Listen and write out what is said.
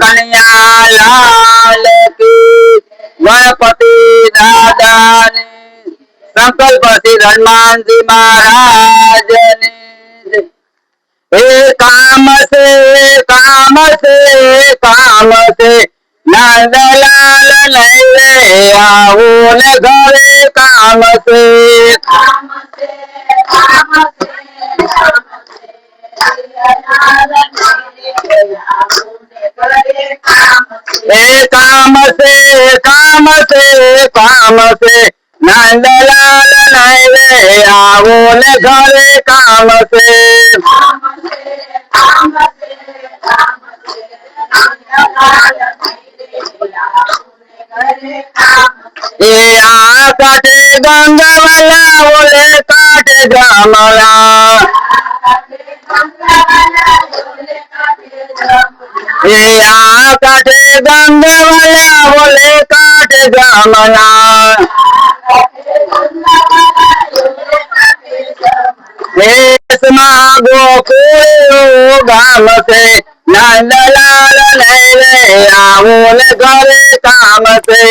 कन्हैया लाल की गणपति दादा ने संकल्प सिद्ध हनुमान जी महाराज ने काम से काम से काम से नंदलाल नहीं आओ न घरे काम से काम से काम से काम से नंदलाल नहीं आओ न घरे काम से काटे गंगा वाला बोले काटे जमला काटे गंगा वाला बोले काटे जमला गोकुल गाम से नंदलाल नहीं आओ घरे काम से